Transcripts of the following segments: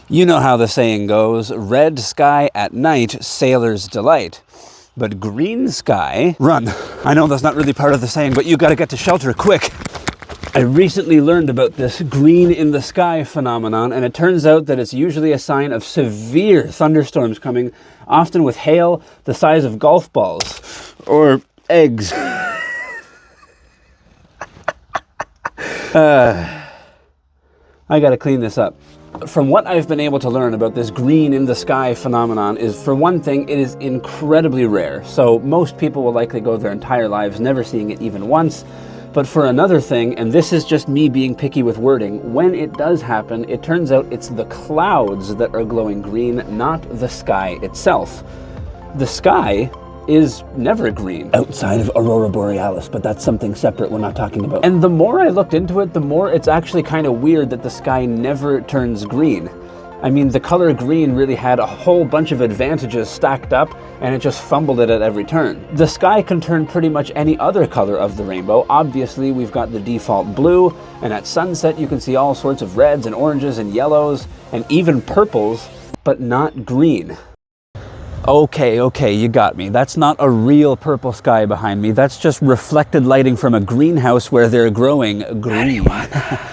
You know how the saying goes, red sky at night, sailor's delight. But green sky, run. I know that's not really part of the saying, but you gotta get to shelter quick. I recently learned about this green in the sky phenomenon, and it turns out that it's usually a sign of severe thunderstorms coming, often with hail the size of golf balls or eggs. I gotta clean this up. From what I've been able to learn about this green in the sky phenomenon is, for one thing, it is incredibly rare. So most people will likely go their entire lives never seeing it even once. But for another thing, and this is just me being picky with wording, when it does happen, it turns out it's the clouds that are glowing green, not the sky itself. The sky is never green outside of Aurora Borealis, but that's something separate we're not talking about. And the more I looked into it, the more it's actually kind of weird that the sky never turns green. I mean, the color green really had a whole bunch of advantages stacked up, and it just fumbled it at every turn. The sky can turn pretty much any other color of the rainbow. Obviously, we've got the default blue, and at sunset you can see all sorts of reds and oranges and yellows, and even purples, but not green. Okay, you got me. That's not a real purple sky behind me. That's just reflected lighting from a greenhouse where they're growing green.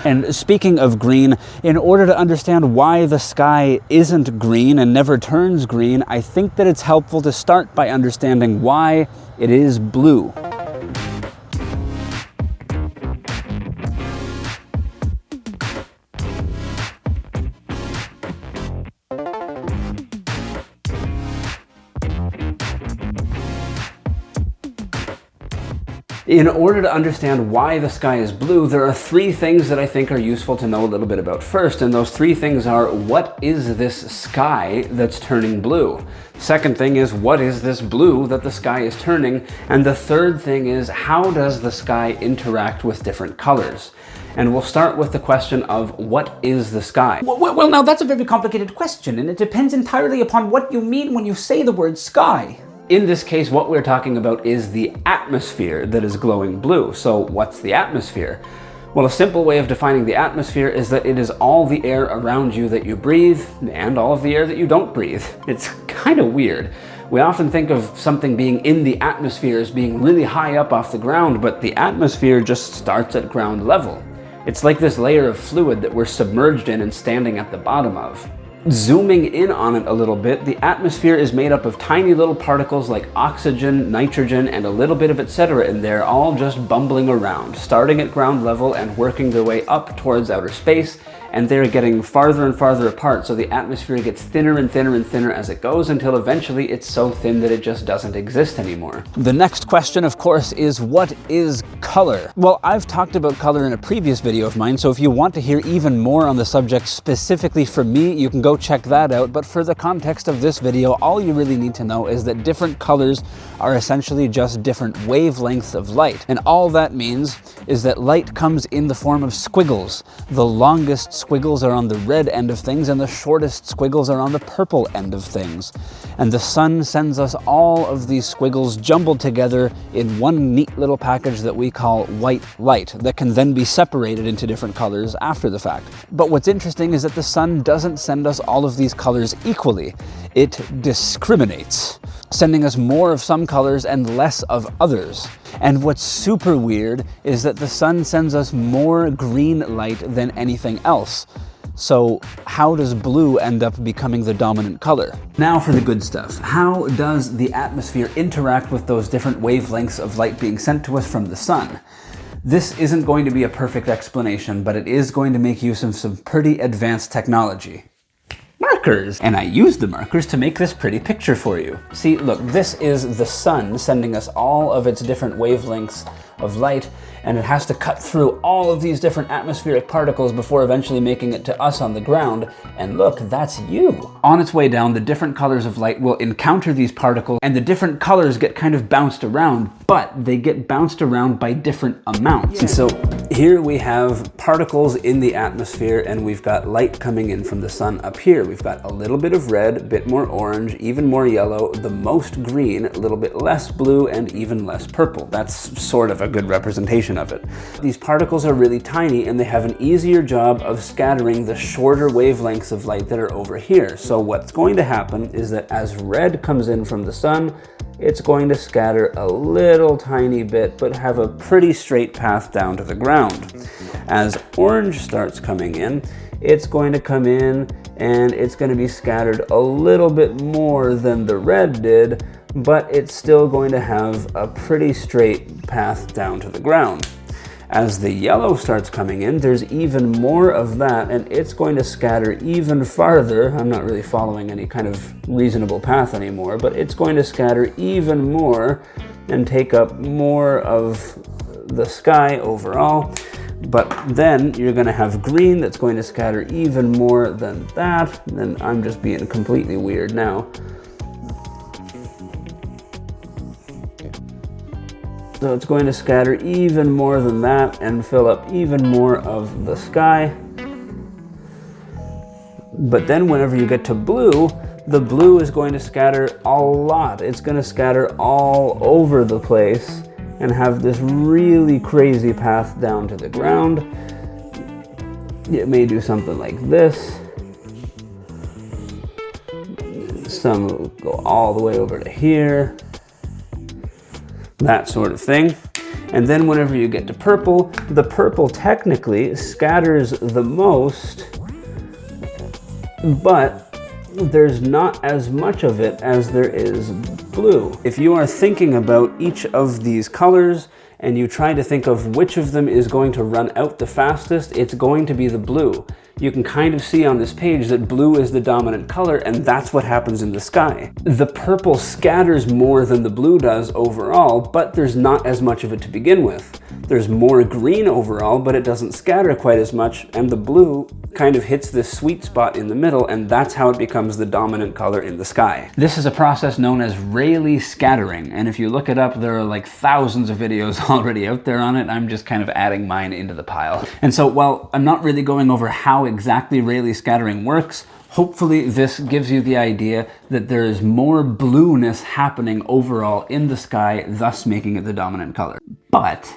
And speaking of green, in order to understand why the sky isn't green and never turns green, I think that it's helpful to start by understanding why it is blue. In order to understand why the sky is blue, there are three things that I think are useful to know a little bit about first, and those three things are, what is this sky that's turning blue? Second thing is, what is this blue that the sky is turning? And the third thing is, how does the sky interact with different colors? And we'll start with the question of, what is the sky? Well, now that's a very complicated question, and it depends entirely upon what you mean when you say the word sky. In this case, what we're talking about is the atmosphere that is glowing blue. So what's the atmosphere? Well, a simple way of defining the atmosphere is that it is all the air around you that you breathe and all of the air that you don't breathe. It's kind of weird. We often think of something being in the atmosphere as being really high up off the ground, but the atmosphere just starts at ground level. It's like this layer of fluid that we're submerged in and standing at the bottom of. Zooming in on it a little bit, the atmosphere is made up of tiny little particles like oxygen, nitrogen, and a little bit of etc. in there, all just bumbling around, starting at ground level and working their way up towards outer space, and they're getting farther and farther apart, so the atmosphere gets thinner and thinner and thinner as it goes, until eventually it's so thin that it just doesn't exist anymore. The next question, of course, is, what is color? Well, I've talked about color in a previous video of mine, so if you want to hear even more on the subject specifically from me, you can go check that out. But for the context of this video, all you really need to know is that different colors are essentially just different wavelengths of light. And all that means is that light comes in the form of squiggles. The longest squiggles are on the red end of things, and the shortest squiggles are on the purple end of things. And the sun sends us all of these squiggles jumbled together in one neat little package that we call white light, that can then be separated into different colors after the fact. But what's interesting is that the sun doesn't send us all of these colors equally. It discriminates, sending us more of some colors and less of others. And what's super weird is that the sun sends us more green light than anything else. So how does blue end up becoming the dominant color? Now for the good stuff. How does the atmosphere interact with those different wavelengths of light being sent to us from the sun? This isn't going to be a perfect explanation, but it is going to make use of some pretty advanced technology. Markers! And I used the markers to make this pretty picture for you. See, look, this is the sun sending us all of its different wavelengths of light, and it has to cut through all of these different atmospheric particles before eventually making it to us on the ground. And look, that's you. On its way down, the different colors of light will encounter these particles, and the different colors get kind of bounced around, but they get bounced around by different amounts. And so here we have particles in the atmosphere, and we've got light coming in from the sun up here. We've got a little bit of red, a bit more orange, even more yellow, the most green, a little bit less blue, and even less purple. That's sort of a good representation of it. These particles are really tiny and they have an easier job of scattering the shorter wavelengths of light that are over here. So what's going to happen is that as red comes in from the sun, it's going to scatter a little tiny bit, but have a pretty straight path down to the ground. As orange starts coming in, it's going to come in and it's going to be scattered a little bit more than the red did, but it's still going to have a pretty straight path down to the ground. As the yellow starts coming in, there's even more of that, and it's going to scatter even farther. I'm not really following any kind of reasonable path anymore, but it's going to scatter even more and take up more of the sky overall. But then you're going to have green that's going to scatter even more than that. And I'm just being completely weird now. So it's going to scatter even more than that and fill up even more of the sky. But then whenever you get to blue, the blue is going to scatter a lot. It's going to scatter all over the place and have this really crazy path down to the ground. It may do something like this. Some will go all the way over to here. That sort of thing. And then whenever you get to purple, the purple technically scatters the most, but there's not as much of it as there is blue. If you are thinking about each of these colors and you try to think of which of them is going to run out the fastest, it's going to be the blue. You can kind of see on this page that blue is the dominant color, and that's what happens in the sky. The purple scatters more than the blue does overall, but there's not as much of it to begin with. There's more green overall, but it doesn't scatter quite as much, and the blue kind of hits this sweet spot in the middle, and that's how it becomes the dominant color in the sky. This is a process known as Rayleigh scattering, and if you look it up, there are like thousands of videos already out there on it. I'm just kind of adding mine into the pile. And so while I'm not really going over how exactly Rayleigh scattering works, hopefully this gives you the idea that there is more blueness happening overall in the sky, thus making it the dominant color. But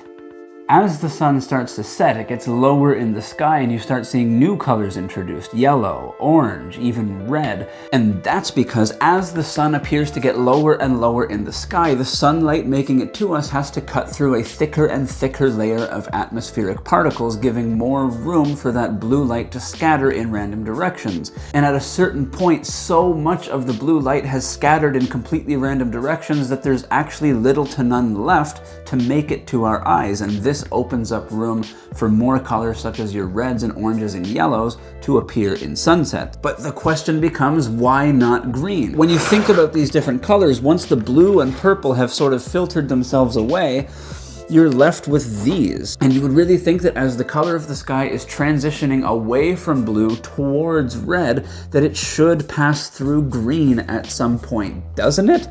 as the sun starts to set, it gets lower in the sky and you start seeing new colors introduced: yellow, orange, even red. And that's because as the sun appears to get lower and lower in the sky, the sunlight making it to us has to cut through a thicker and thicker layer of atmospheric particles, giving more room for that blue light to scatter in random directions. And at a certain point, so much of the blue light has scattered in completely random directions that there's actually little to none left to make it to our eyes. And this opens up room for more colors such as your reds and oranges and yellows to appear in sunset. But the question becomes, why not green? When you think about these different colors, once the blue and purple have sort of filtered themselves away, you're left with these. And you would really think that as the color of the sky is transitioning away from blue towards red, that it should pass through green at some point, doesn't it?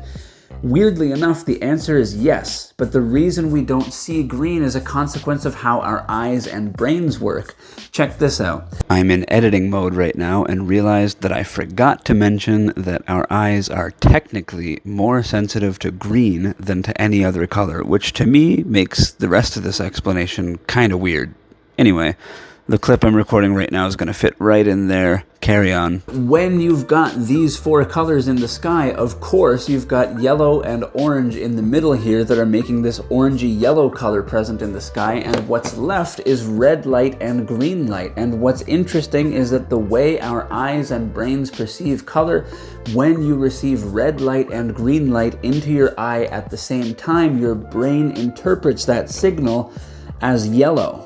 Weirdly enough, the answer is yes, but the reason we don't see green is a consequence of how our eyes and brains work. Check this out. I'm in editing mode right now and realized that I forgot to mention that our eyes are technically more sensitive to green than to any other color, which to me makes the rest of this explanation kind of weird. Anyway, the clip I'm recording right now is going to fit right in there. Carry on. When you've got these four colors in the sky, of course, you've got yellow and orange in the middle here that are making this orangey yellow color present in the sky, and what's left is red light and green light. And what's interesting is that the way our eyes and brains perceive color, when you receive red light and green light into your eye at the same time, your brain interprets that signal as yellow.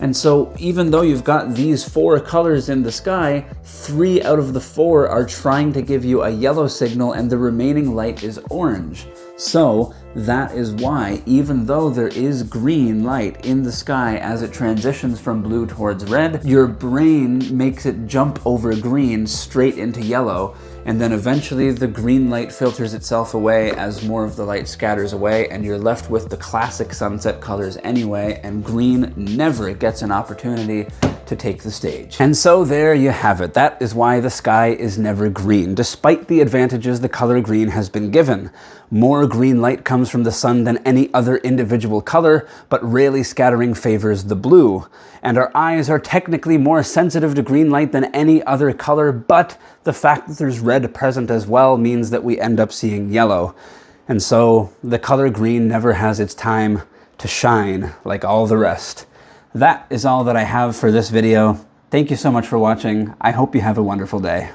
And so even though you've got these four colors in the sky, 3 out of the 4 are trying to give you a yellow signal and the remaining light is orange. So that is why, even though there is green light in the sky as it transitions from blue towards red, your brain makes it jump over green straight into yellow, and then eventually the green light filters itself away as more of the light scatters away, and you're left with the classic sunset colors anyway, and green never gets an opportunity to take the stage. And so there you have it. That is why the sky is never green, despite the advantages the color green has been given. More green light comes from the sun than any other individual color, but rarely scattering favors the blue. And our eyes are technically more sensitive to green light than any other color, but the fact that there's red present as well means that we end up seeing yellow. And so the color green never has its time to shine like all the rest. That is all that I have for this video. Thank you so much for watching. I hope you have a wonderful day.